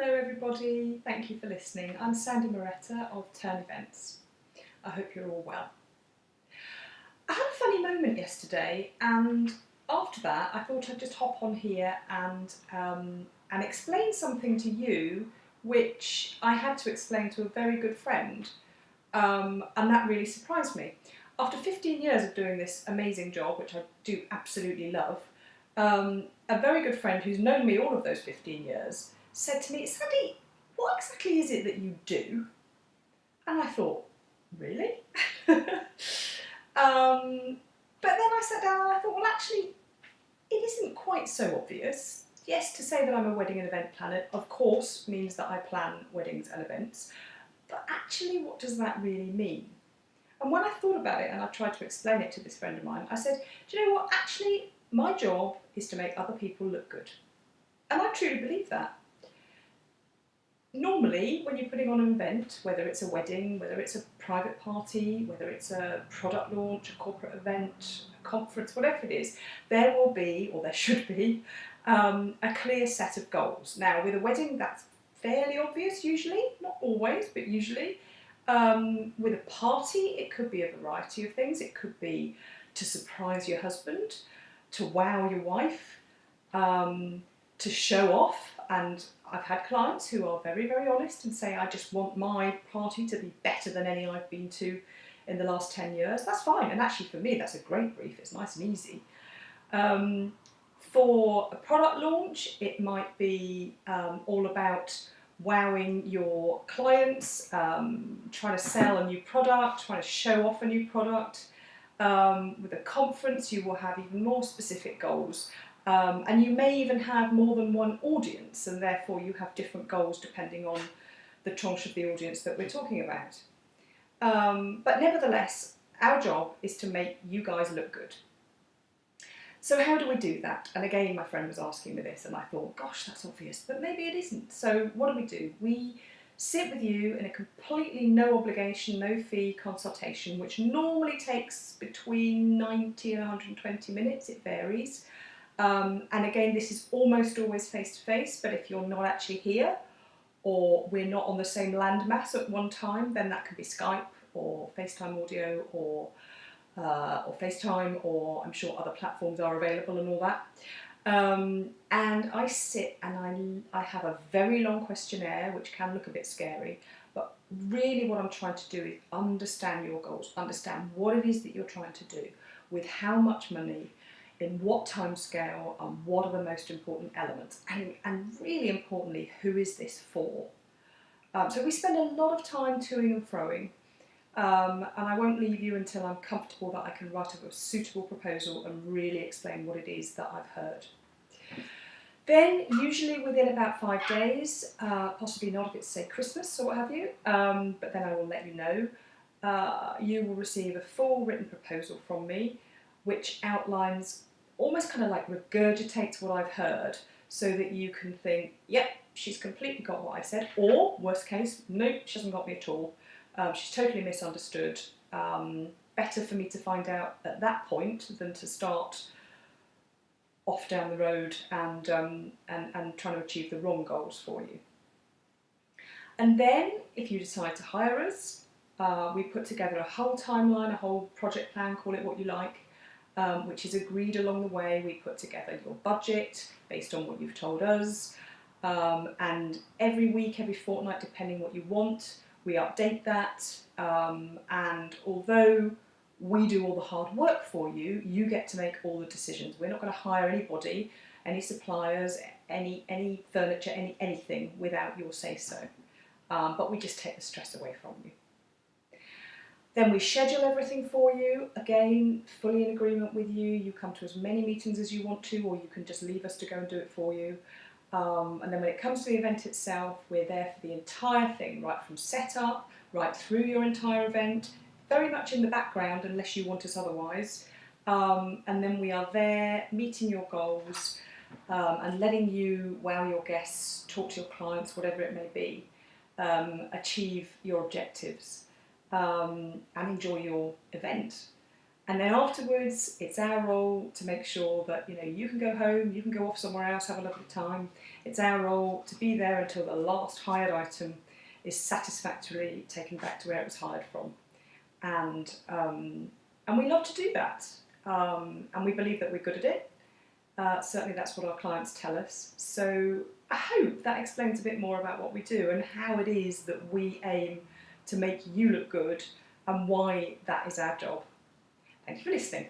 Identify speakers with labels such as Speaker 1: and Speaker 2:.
Speaker 1: Hello everybody, thank you for listening. I'm Sandy Moretta of Ternevents. I hope you're all well. I had a funny moment yesterday, and after that I thought I'd just hop on here and explain something to you which I had to explain to a very good friend, and that really surprised me. After 15 years of doing this amazing job, which I do absolutely love, a very good friend who's known me all of those 15 years said to me, "Sandy, what exactly is it that you do?" And I thought, really? But then I sat down and I thought, well, actually, it isn't quite so obvious. Yes, to say that I'm a wedding and event planner, of course, means that I plan weddings and events. But actually, what does that really mean? And when I thought about it and I tried to explain it to this friend of mine, I said, do you know what? Actually, my job is to make other people look good. And I truly believe that. Normally, when you're putting on an event, whether it's a wedding, whether it's a private party, whether it's a product launch, a corporate event, a conference, whatever it is, there will be, or there should be, a clear set of goals. Now, with a wedding, that's fairly obvious usually, not always, but usually. With a party, it could be a variety of things. It could be to surprise your husband, to wow your wife, to show off. And I've had clients who are very, very honest and say, I just want my party to be better than any I've been to in the last 10 years. That's fine. And actually for me, that's a great brief. It's nice and easy. For a product launch, it might be all about wowing your clients, trying to sell a new product, trying to show off a new product. With a conference, you will have even more specific goals. And you may even have more than one audience, and therefore you have different goals depending on the tranche of the audience that we're talking about. But nevertheless, our job is to make you guys look good. So how do we do that? And again, my friend was asking me this, and I thought, gosh, that's obvious, but maybe it isn't. So what do? We sit with you in a completely no obligation, no fee consultation, which normally takes between 90 and 120 minutes, it varies. And again, this is almost always face-to-face, but if you're not actually here, or we're not on the same landmass at one time, then that can be Skype, or FaceTime audio, or FaceTime, or I'm sure other platforms are available and all that. And I sit and I have a very long questionnaire, which can look a bit scary, but really what I'm trying to do is understand your goals, understand what it is that you're trying to do, with how much money, in what time scale, and what are the most important elements, and really importantly, who is this for? So we spend a lot of time toing and froing, and I won't leave you until I'm comfortable that I can write up a suitable proposal and really explain what it is that I've heard. Then, usually within about 5 days, possibly not if it's, say, Christmas or what have you, but then I will let you know, you will receive a full written proposal from me, which outlines, almost kind of like regurgitates what I've heard, so that you can think, yep, she's completely got what I said, or, worst case, nope, she hasn't got me at all. She's totally misunderstood. Better for me to find out at that point than to start off down the road and trying to achieve the wrong goals for you. And then, if you decide to hire us, we put together a whole timeline, a whole project plan, call it what you like, which is agreed along the way. We put together your budget based on what you've told us, and every week, every fortnight, depending what you want, we update that, and although we do all the hard work for you, you get to make all the decisions. We're not going to hire anybody, any suppliers, any furniture, anything without your say-so, but we just take the stress away from you. Then we schedule everything for you, again, fully in agreement with you. You come to as many meetings as you want to, or you can just leave us to go and do it for you. And then when it comes to the event itself, we're there for the entire thing, right from setup, right through your entire event, very much in the background unless you want us otherwise. And then we are there meeting your goals and letting you wow your guests, talk to your clients, whatever it may be, achieve your objectives and enjoy your event. And then afterwards, it's our role to make sure that you can go home, you can go off somewhere else, have a lovely time. It's our role to be there until the last hired item is satisfactorily taken back to where it was hired from. And we love to do that, and we believe that we're good at it. Certainly that's what our clients tell us. So I hope that explains a bit more about what we do and how it is that we aim to make you look good and why that is our job. Thank you for listening.